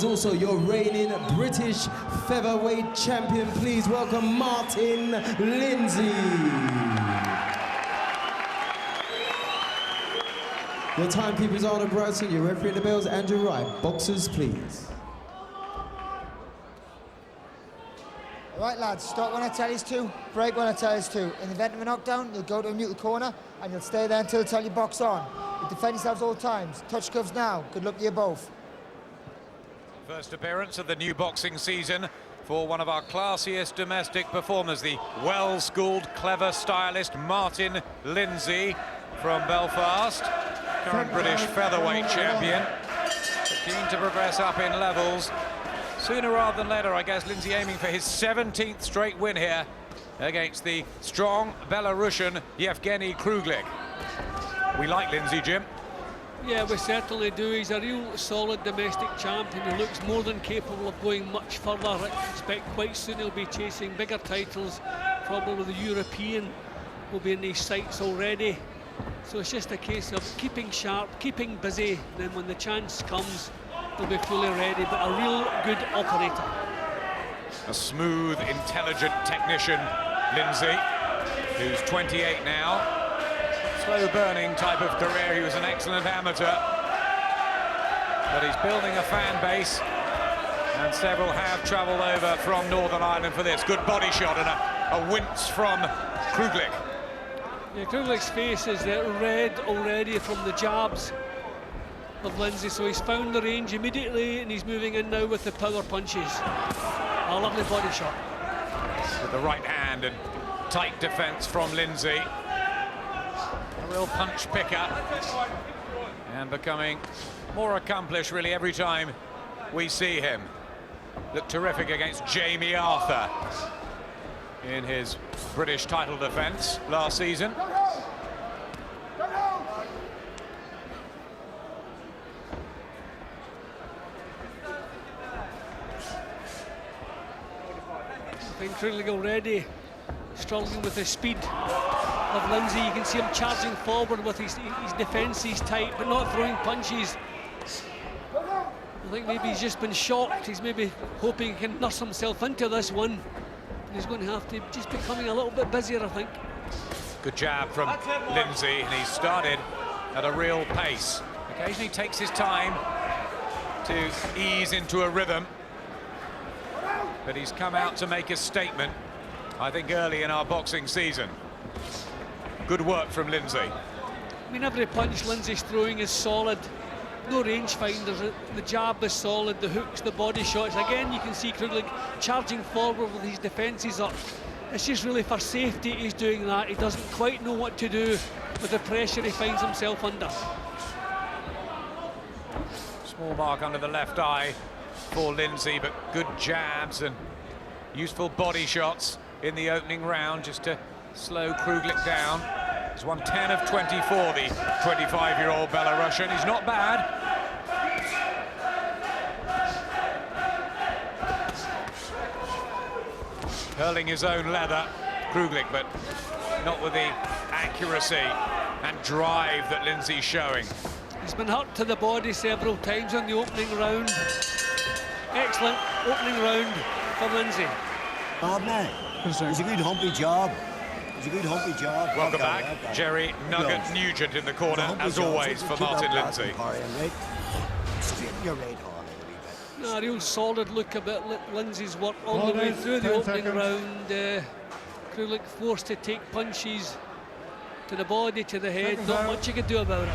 Also your reigning British featherweight champion. Please welcome Martin Lindsay. Your timekeepers are Arnold Bryson, your referee in the bells, Andrew Wright. Boxers, please. All right, lads, stop when I tell you to, break when I tell you to. In the event of a knockdown, you'll go to a neutral corner and you'll stay there until I tell you box on. You defend yourselves all times. Touch gloves now. Good luck to you both. First appearance of the new boxing season for one of our classiest domestic performers, the well-schooled, clever stylist Martin Lindsay from Belfast, current British featherweight champion, keen to progress up in levels. Sooner rather than later, I guess, Lindsay aiming for his 17th straight win here against the strong Belarusian Yauheni Kruhlik. We like Lindsay, Jim. Yeah, we certainly do. He's a real solid domestic champion who looks more than capable of going much further. I expect quite soon he'll be chasing bigger titles. Probably the European will be in his sights already. So it's just a case of keeping sharp, keeping busy, and then when the chance comes, he'll be fully ready, but a real good operator. A smooth, intelligent technician, Lindsay, who's 28 now. Slow-burning type of career. He was an excellent amateur, but he's building a fan base, and several have travelled over from Northern Ireland for this. Good body shot and a wince from Kruhlik. Yeah, Kruhlik's face is red already from the jabs of Lindsay, so he's found the range immediately, and he's moving in now with the power punches. A lovely body shot. With the right hand and tight defence from Lindsay. A real punch picker, and becoming more accomplished really every time we see him. Looked terrific against Jamie Arthur in his British title defence last season. I think Kruhlik already struggling with the speed of Lindsay. You can see him charging forward with his defence, he's tight, but not throwing punches. I think maybe he's just been shocked. He's maybe hoping he can nurse himself into this one. And he's going to have to just becoming a little bit busier, I think. Good jab from Lindsay, and he started at a real pace. Occasionally takes his time to ease into a rhythm, but he's come out to make a statement, I think, early in our boxing season. Good work from Lindsay. I mean, every punch Lindsay's throwing is solid. No rangefinders. The jab is solid, the hooks, the body shots. Again, you can see Kruhlik charging forward with his defences up. It's just really for safety he's doing that. He doesn't quite know what to do with the pressure he finds himself under. Small mark under the left eye for Lindsay, but good jabs and useful body shots in the opening round just to slow Kruhlik down. He's won 10 of 24, the 25-year-old Belarusian. He's not bad. Hurling his own leather, Kruhlik, but not with the accuracy and drive that Lindsay's showing. He's been hurt to the body several times in the opening round. Excellent opening round for Lindsay. Oh, man. It's a good humpy job. It's a good humpy job. Welcome back. Jerry Nugget Nugent in the corner, as always, for Martin Lindsay. Straighten your right arm a wee bit. No, a real solid look about Lindsay's work all the way through the opening round. Kruhlik forced to take punches to the body, to the head. Not much you could do about it.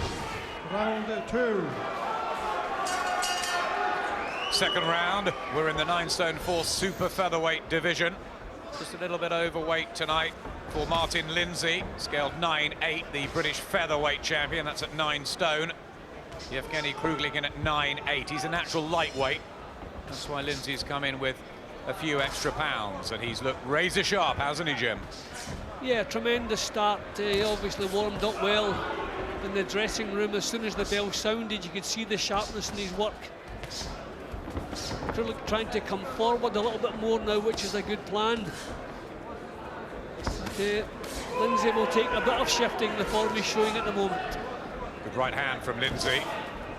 Round 2. Second round, we're in the 9-stone 4 super featherweight division. Just a little bit overweight tonight for Martin Lindsay, scaled 9'8", the British featherweight champion. That's at 9 stone. Yauheni Kruhlik in at 9'8". He's a natural lightweight. That's why Lindsay's come in with a few extra pounds, and he's looked razor sharp, hasn't he, Jim? Yeah, tremendous start. He obviously warmed up well in the dressing room. As soon as the bell sounded, you could see the sharpness in his work. Kruhlik trying to come forward a little bit more now, which is a good plan. Lindsay will take a bit of shifting, the form he's showing at the moment. Good right hand from Lindsay,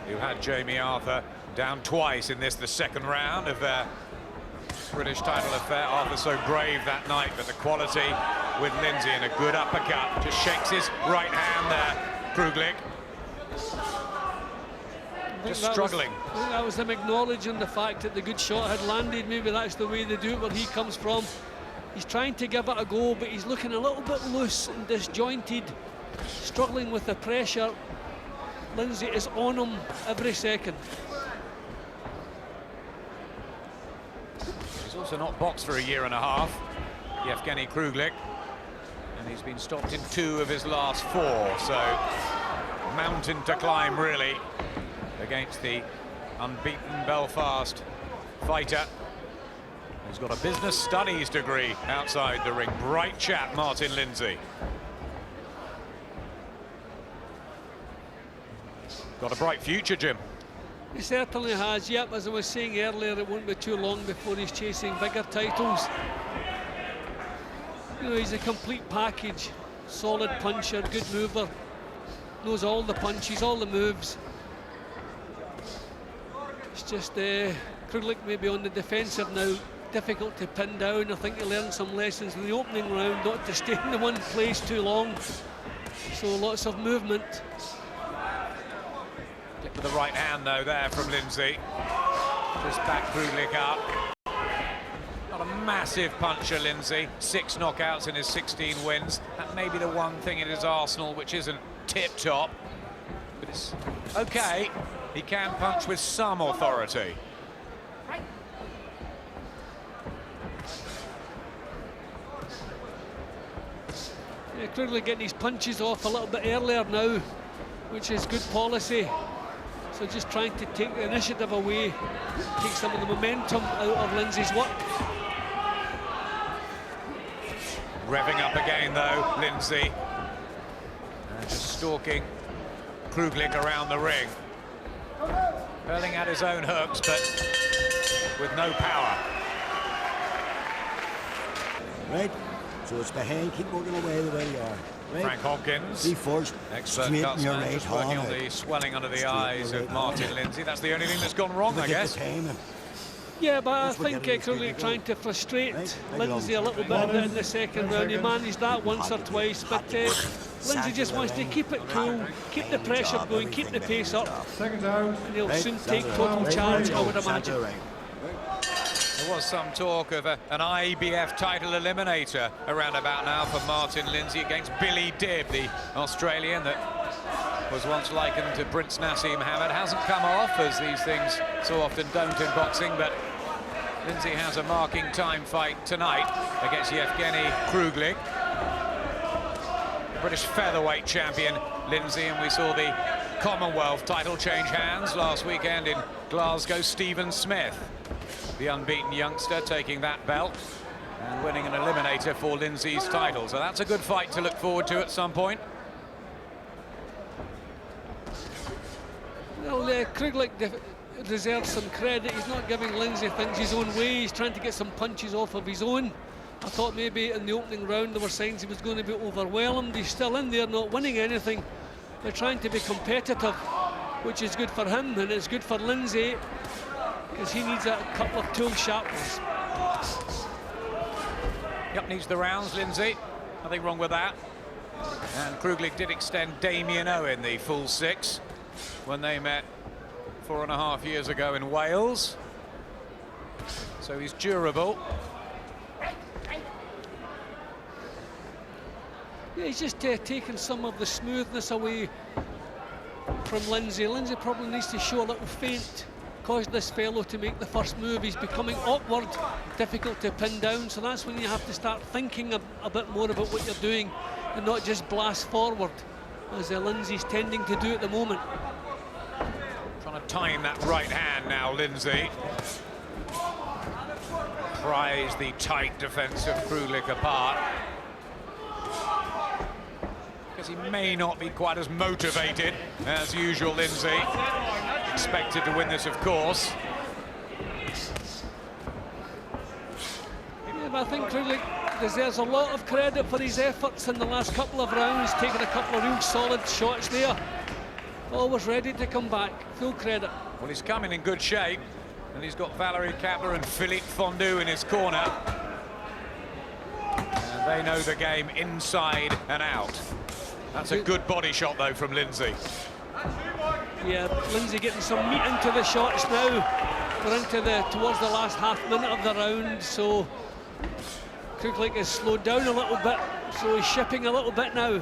who had Jamie Arthur Down twice in this, the second round of their British title affair. Arthur so brave that night, but the quality with Lindsay, and a good uppercut. Just shakes his right hand there, Kruhlik. Just struggling. I think that was them acknowledging the fact that the good shot had landed. Maybe that's the way they do it where he comes from. He's trying to give it a go, but he's looking a little bit loose and disjointed, struggling with the pressure. Lindsay is on him every second. He's also not boxed for a year and a half, Yauheni Kruhlik, and he's been stopped in 2 of his last 4, so mountain to climb really against the unbeaten Belfast fighter. He's got a business studies degree outside the ring. Bright chap, Martin Lindsay. Got a bright future, Jim. He certainly has. Yep, as I was saying earlier, it won't be too long before he's chasing bigger titles. You know, he's a complete package. Solid puncher, good mover, knows all the punches, all the moves. It's just Kruhlik maybe on the defensive now, difficult to pin down. I think he learned some lessons in the opening round, not to stay in the one place too long. So lots of movement. With the right hand though there from Lindsay. Just back Kruhlik up. Not a massive puncher, Lindsay. 6 knockouts in his 16 wins. That may be the one thing in his arsenal which isn't tip-top. But it's okay. He can punch with some authority. Yeah, Kruhlik getting his punches off a little bit earlier now, which is good policy. So just trying to take the initiative away, take some of the momentum out of Lindsay's work. Revving up again though, Lindsay. And just stalking Kruhlik around the ring. Hurling at his own hooks, but with no power. Right, so it's behind, keep working away the way you are. Right. Frank Hopkins, Be forced, expert straighten your cutsman, right just working on arm the out. swelling under the Straighten eyes your of right Martin arm. Lindsay. That's the only thing that's gone wrong, I Get guess. the time and Yeah, but I That's what think everybody's Kruhlik doing. trying to frustrate Right, Lindsay a little bit in the second round. He managed that once or twice, but Lindsay just wants to keep it cool, keep the pressure going, keep the pace up, Seconds out. and he'll Right, soon that's take right. total Right, charge, right, I would that's imagine. right. There was some talk of an IBF title eliminator around about now for Martin Lindsay against Billy Dibb, the Australian that was once likened to Prince Nassim Hamed. Hasn't come off, as these things so often don't in boxing, but Lindsay has a marking time fight tonight against Yauheni Kruhlik. British featherweight champion Lindsay, and we saw the Commonwealth title change hands last weekend in Glasgow. Stephen Smith, the unbeaten youngster, taking that belt and winning an eliminator for Lindsay's title. So that's a good fight to look forward to at some point. Well, Kruhlik deserves some credit. He's not giving Lindsay things his own way. He's trying to get some punches off of his own. I thought maybe in the opening round there were signs he was going to be overwhelmed. He's still in there, not winning anything. They're trying to be competitive, which is good for him, and it's good for Lindsay, because he needs a couple of tool sharpness. Yep, needs the rounds, Lindsay. Nothing wrong with that. And Kruhlik did extend Damien Owen the full 6 when they met 4.5 years ago in Wales. So he's durable. Yeah, he's just taken some of the smoothness away from Lindsay. Lindsay probably needs to show a little feint, cause this fellow to make the first move. He's becoming awkward, difficult to pin down, so that's when you have to start thinking a bit more about what you're doing and not just blast forward, as Lindsay's tending to do at the moment. Trying to time that right hand now, Lindsay. Pries the tight defence of Kruhlik apart. Because he may not be quite as motivated as usual, Lindsay. Expected to win this, of course. Yeah, but I think Kruhlik deserves a lot of credit for his efforts in the last couple of rounds, taking a couple of real solid shots there. Always ready to come back, full credit. Well, he's coming in good shape, and he's got Valerie Kapler and Philippe Fondue in his corner. And they know the game inside and out. That's a good body shot, though, from Lindsay. Yeah, Lindsay getting some meat into the shots now. We're towards the last half minute of the round, so Kruhlik has slowed down a little bit, so he's shipping a little bit now.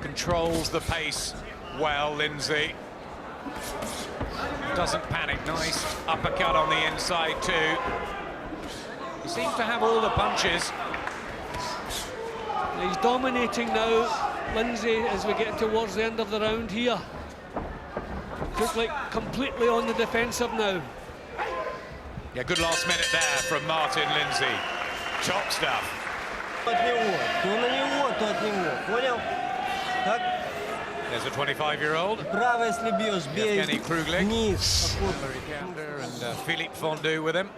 Controls the pace well, Lindsay. Doesn't panic. Nice uppercut on the inside too. He seems to have all the punches. He's dominating now, Lindsay, as we get towards the end of the round here. Kruhlik completely on the defensive now. Yeah, good last minute there from Martin Lindsay. Top stuff. There's a 25-year-old. Yauheni Kruhlik. Valerie Kapler and Philippe Fondue with him.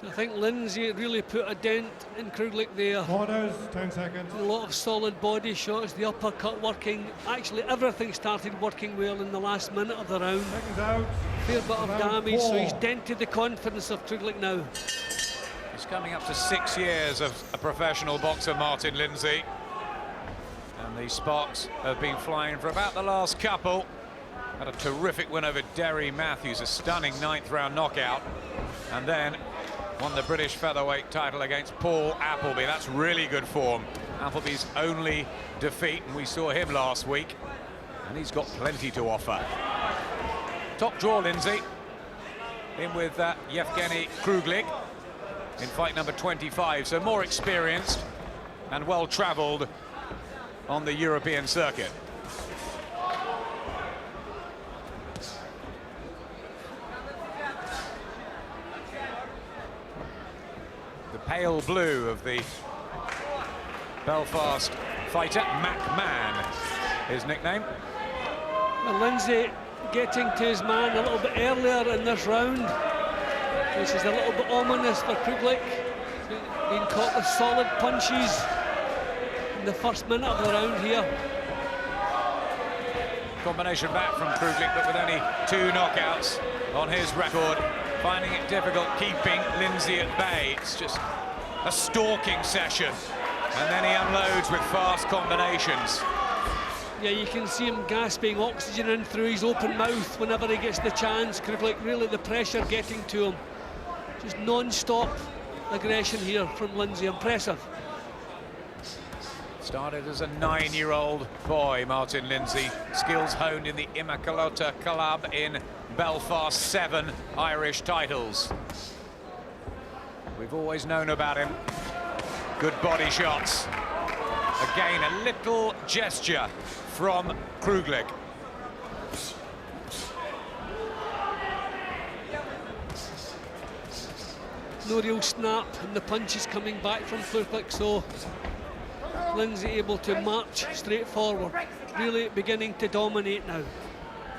I think Lindsay really put a dent in Kruhlik there. Corners, 10 seconds. A lot of solid body shots, the uppercut working. Actually, everything started working well in the last minute of the round. Seconds out. Fair bit of damage, so he's dented the confidence of Kruhlik now. He's coming up to 6 years of a professional boxer, Martin Lindsay. And the sparks have been flying for about the last couple. Had a terrific win over Derry Matthews, a stunning 9th round knockout. And then won the British featherweight title against Paul Appleby. That's really good form. Appleby's only defeat, and we saw him last week. And he's got plenty to offer. Top draw, Lindsay. In with Yauheni Kruhlik in fight number 25. So more experienced and well-travelled on the European circuit. The pale blue of the Belfast fighter, McMahon, his nickname. Well, Lindsay getting to his man a little bit earlier in this round. This is a little bit ominous for Kruhlik. Being caught with solid punches in the first minute of the round here. Combination back from Kruhlik, but with only 2 knockouts on his record. Finding it difficult keeping Lindsay at bay. It's just a stalking session. And then he unloads with fast combinations. Yeah, you can see him gasping oxygen in through his open mouth whenever he gets the chance. Kruhlik, really the pressure getting to him. Just non-stop aggression here from Lindsay. Impressive. Started as a 9-year-old boy, Martin Lindsay. Skills honed in the Immaculata Club in Belfast. 7 Irish titles. We've always known about him. Good body shots. Again, a little gesture from Kruhlik. No real snap, and the punches coming back from Kruhlik, so Lindsay able to march straight forward, really beginning to dominate now.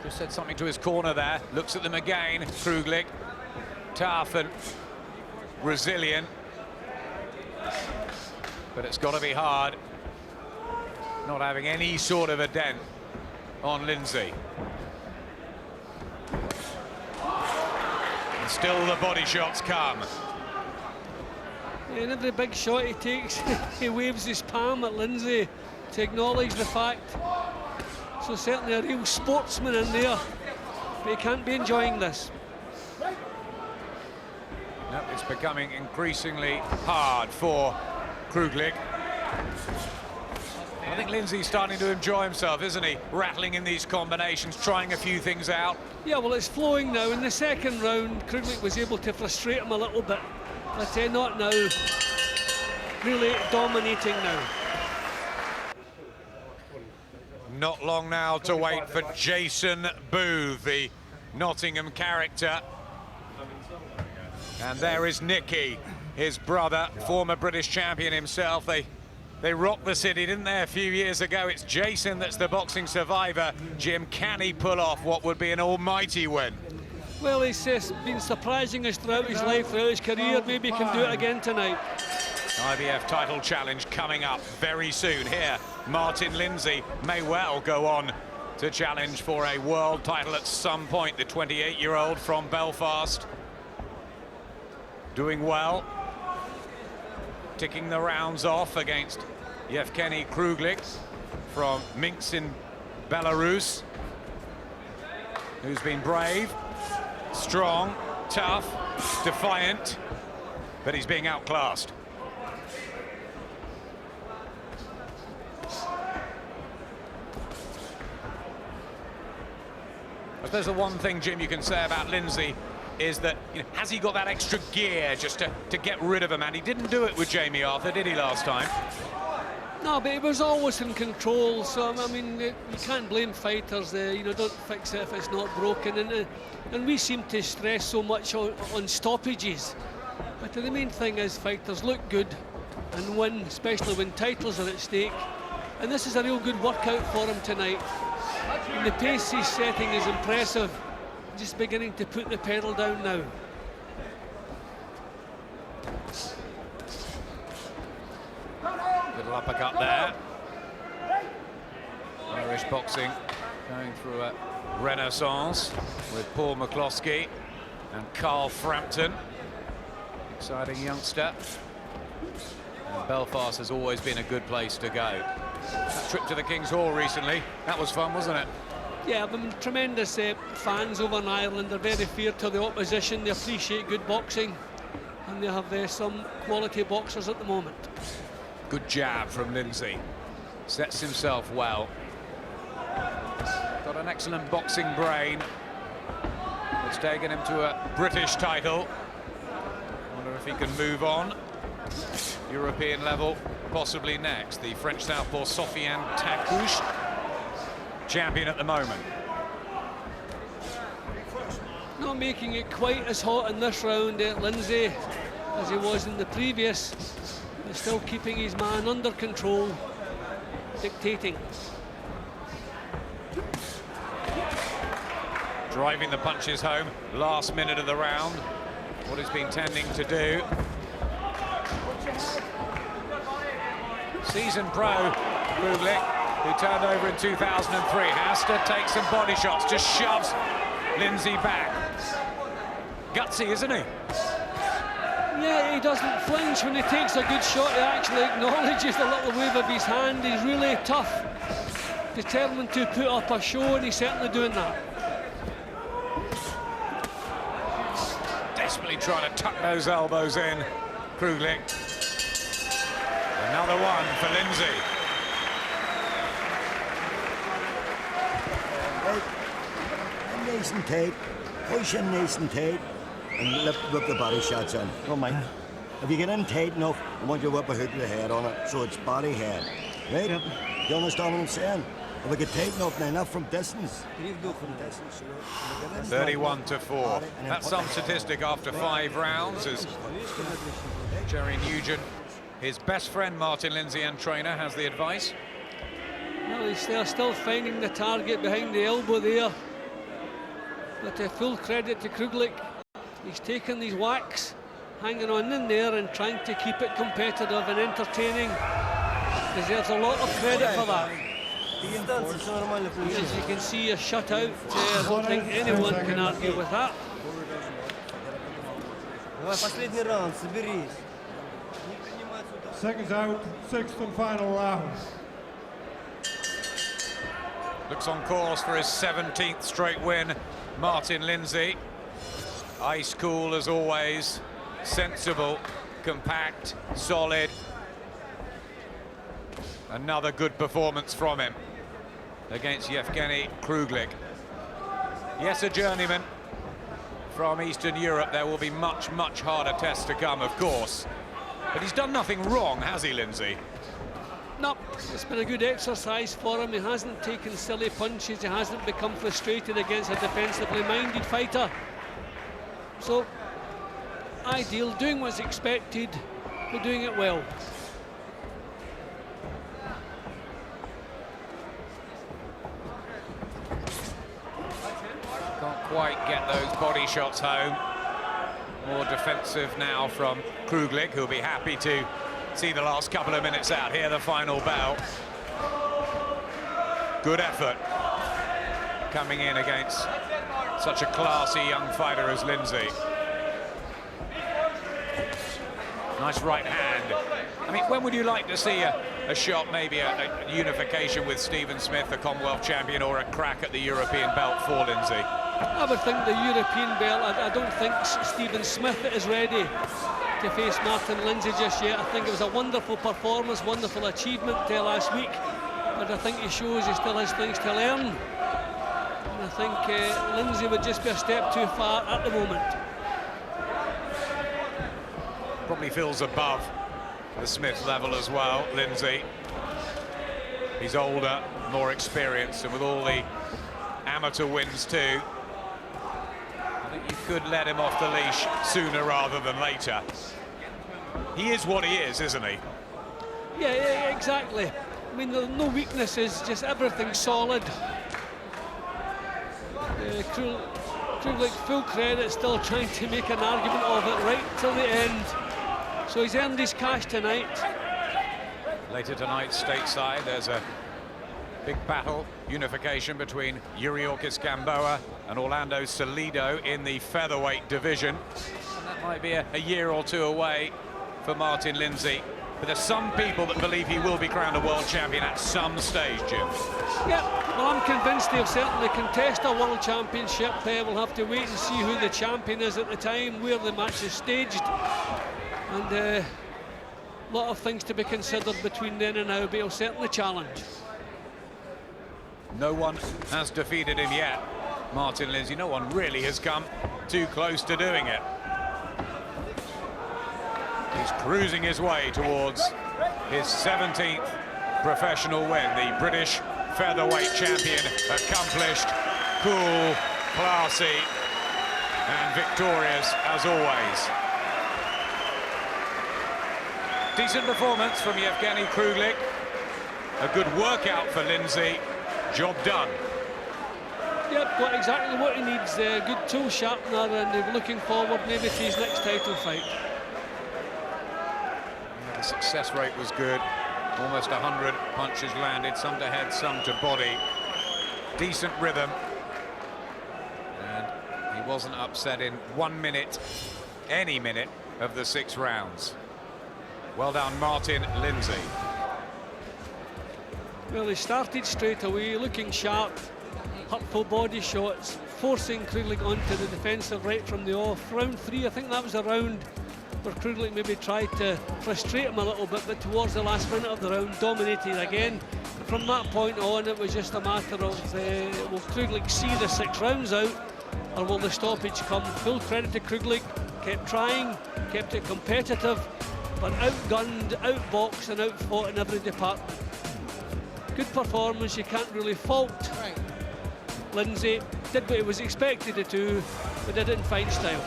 Just said something to his corner there. Looks at them again. Kruhlik, tough and resilient, but it's got to be hard not having any sort of a dent on Lindsay. And still the body shots come. Yeah, and every big shot he takes, he waves his palm at Lindsay to acknowledge the fact. So certainly a real sportsman in there, but he can't be enjoying this. No, it's becoming increasingly hard for Kruhlik. I think Lindsay's starting to enjoy himself, isn't he? Rattling in these combinations, trying a few things out. Yeah, well, it's flowing now. In the second round, Kruhlik was able to frustrate him a little bit. But not now. Really dominating now. Not long now to wait for Jason Booth, the Nottingham character. And there is Nicky, his brother, former British champion himself. They rocked the city, didn't they, a few years ago? It's Jason that's the boxing survivor. Jim, can he pull off what would be an almighty win? Well, he's been surprising us throughout his life, throughout his career. Maybe he can do it again tonight. IBF title challenge coming up very soon. Here, Martin Lindsay may well go on to challenge for a world title at some point. The 28-year-old from Belfast, doing well, ticking the rounds off against Yauheni Kruhlik from Minsk in Belarus, who's been brave, strong, tough, defiant, but he's being outclassed. I suppose the one thing, Jim, you can say about Lindsay is that, you know, has he got that extra gear just to get rid of a man? He didn't do it with Jamie Arthur, did he, last time? No, but he was always in control, so I mean, you can't blame fighters. You know, don't fix it if it's not broken. And we seem to stress so much on stoppages. But the main thing is fighters look good and win, especially when titles are at stake. And this is a real good workout for him tonight. And the pace he's setting is impressive. Just beginning to put the pedal down now. Little uppercut there. Irish boxing going through a renaissance with Paul McCloskey and Carl Frampton. Exciting youngster. And Belfast has always been a good place to go. That trip to the King's Hall recently, that was fun, wasn't it? Yeah, I mean, tremendous fans over in Ireland. They're very fair to the opposition. They appreciate good boxing, and they have some quality boxers at the moment. Good jab from Lindsay. Sets himself well. Got an excellent boxing brain. It's taken him to a British title. Wonder if he can move on. European level, possibly next. The French southpaw Sofiane Tankouche, champion at the moment. Not making it quite as hot in this round, Lindsay, as he was in the previous. But still keeping his man under control, dictating. Driving the punches home, last minute of the round. What he's been tending to do. Seasoned pro, Kruhlik, who turned over in 2003, has to take some body shots, just shoves Lindsay back. Gutsy, isn't he? Yeah, he doesn't flinch when he takes a good shot. He actually acknowledges the little wave of his hand. He's really tough, determined to put up a show, and he's certainly doing that. Desperately trying to tuck those elbows in, Kruhlik. Another one for Lindsay. Nice and tight, push in nice and tight, and whip the body shots in. Don't mind. If you get in tight enough, I want you to whip a hook to the head on it, so it's body head. Right? Yep. You understand what I'm saying? If I get tight enough now, not from distance. You need to go from distance. 31-4. That's some statistic after 5 rounds as Jerry Nugent, his best friend Martin Lindsay and trainer, has the advice. Well, they're still finding the target behind the elbow there. But full credit to Kruhlik. He's taken these whacks, hanging on in there and trying to keep it competitive and entertaining. Deserves a lot of credit for that. As you can see, a shutout. I don't think anyone can argue with that. Seconds out, 6th and final round. Looks on course for his 17th straight win, Martin Lindsay. Ice cool as always, sensible, compact, solid. Another good performance from him against Yauheni Kruhlik. Yes, a journeyman from Eastern Europe. There will be much, much harder tests to come, of course. But he's done nothing wrong, has he, Lindsay? No, it's been a good exercise for him. He hasn't taken silly punches. He hasn't become frustrated against a defensively minded fighter. So, ideal, doing what's expected, but doing it well. Can't quite get those body shots home. More defensive now from Kruhlik, who'll be happy to see the last couple of minutes out. Here, the final bell. Good effort. coming in against such a classy young fighter as Lindsay. Nice right hand. I mean, when would you like to see a shot, maybe a unification with Stephen Smith, the Commonwealth champion, or a crack at the European belt for Lindsay? I would think the European belt. I don't think Stephen Smith is ready to face Martin Lindsay just yet. I think it was a wonderful performance, wonderful achievement last week, but I think he shows he still has things to learn. And I think Lindsay would just be a step too far at the moment. Probably feels above the Smith level as well, Lindsay. He's older, more experienced, and with all the amateur wins too, I think you could let him off the leash sooner rather than later. He is what he is, isn't he? Yeah, exactly. I mean, there's no weaknesses, just everything solid. Kruhlik, full credit, still trying to make an argument of it right till the end. So he's earned his cash tonight. Later tonight, stateside, there's a big battle, unification between Yuriorkis Gamboa and Orlando Salido in the featherweight division. And that might be a year or two away for Martin Lindsay. But there's some people that believe he will be crowned a world champion at some stage, Jim. Yeah, well, I'm convinced he'll certainly contest a world championship. We'll have to wait and see who the champion is at the time, where the match is staged. And a lot of things to be considered between then and now, but he'll certainly challenge. No one has defeated him yet, Martin Lindsay. No one really has come too close to doing it. He's cruising his way towards his 17th professional win. The British featherweight champion, accomplished, cool, classy, and victorious as always. Decent performance from Yauheni Kruhlik. A good workout for Lindsay. Job done. Yep, got exactly what he needs there. Good tool sharpener, and looking forward maybe to his next title fight. The success rate was good. Almost 100 punches landed, some to head, some to body. Decent rhythm. And he wasn't upset in 1 minute, any minute, of the 6 rounds. Well done, Martin Lindsay. Well, he started straight away, looking sharp, hurtful body shots, forcing Kruhlik onto the defensive right from the off. Round 3, I think that was a round where Kruhlik maybe tried to frustrate him a little bit, but towards the last minute of the round, dominated again. From that point on, it was just a matter of will Kruhlik see the 6 rounds out, or will the stoppage come? Full credit to Kruhlik, kept trying, kept it competitive, but outgunned, outboxed and outfought in every department. Good performance, you can't really fault Lindsay. Did what he was expected to do, but did it in fine style.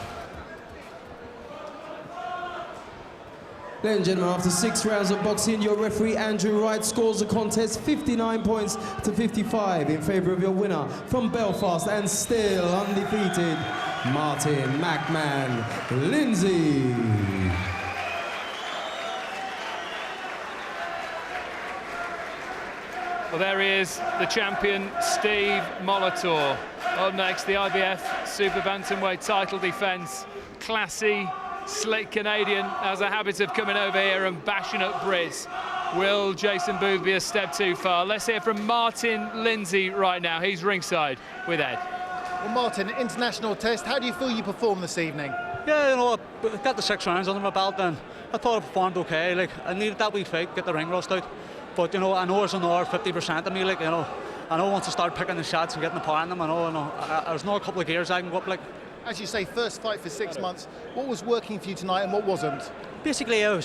Ladies and gentlemen, after 6 rounds of boxing, your referee Andrew Wright scores the contest 59 points to 55 in favour of your winner from Belfast and still undefeated, Martin "MacMan" Lindsay. Well, there he is, the champion, Steve Molitor. Up next, the IBF Super Bantamweight title defence. Classy, slick Canadian, has a habit of coming over here and bashing up Brits. Will Jason Booth be a step too far? Let's hear from Martin Lindsay right now. He's ringside with Ed. Well, Martin, international test, how do you feel you performed this evening? Yeah, you know, I got the 6 rounds under my belt and I thought I performed okay. Like, I needed that wee fight, get the ring rust out. But, you know, I know there's another 50% of me, like, you know. I know once I start picking the shots and getting the power in them, I know there's not a couple of gears I can go up, like. As you say, first fight for 6 months. What was working for you tonight and what wasn't? Basically, I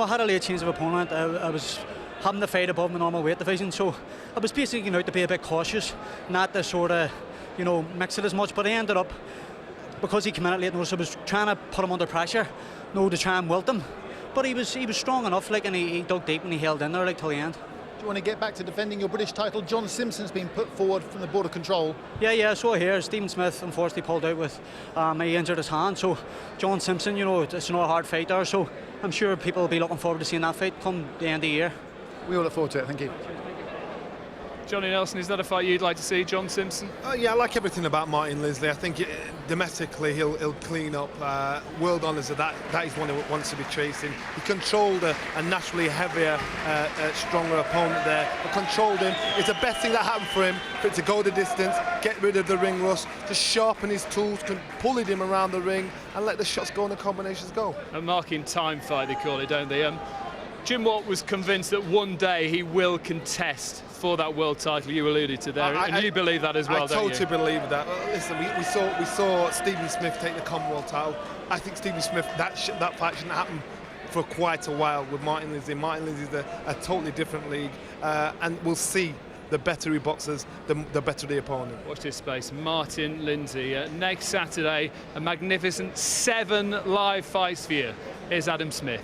had a late change of opponent. I was having to fight above my normal weight division, so I was basically out to be a bit cautious, not to sort of, you know, mix it as much. But I ended up, because he came in at late notice, I was trying to put him under pressure, to try and wilt him. But he was strong enough, like, and he dug deep and he held in there, like, till the end. Do you want to get back to defending your British title? John Simpson's been put forward from the Board of Control. Yeah, so I hear. Stephen Smith unfortunately pulled out with he injured his hand, so John Simpson, you know, it's not a hard fight there, so I'm sure people will be looking forward to seeing that fight come the end of the year. We all look forward to it, thank you. Johnny Nelson, is that a fight you'd like to see, John Simpson? Yeah, I like everything about Martin Lindsay. I think domestically he'll clean up. World honours, that is one he wants to be chasing. He controlled a naturally heavier, stronger opponent there, but controlled him. It's the best thing that happened for him, for it to go the distance, get rid of the ring rust, to sharpen his tools, pulling him around the ring and let the shots go and the combinations go. A marking time fight, they call it, don't they? Jim Watt was convinced that one day he will contest for that world title you alluded to there, and you believe that as well, don't you? I totally believe that. Listen, we saw Stephen Smith take the Commonwealth title. I think Stephen Smith, that fight shouldn't happen for quite a while with Martin Lindsay. Martin Lindsay's a totally different league, and we'll see. The better he boxes, the better the opponent. Watch this space. Martin Lindsay. Next Saturday, a magnificent 7 live fights for you. Here's Adam Smith.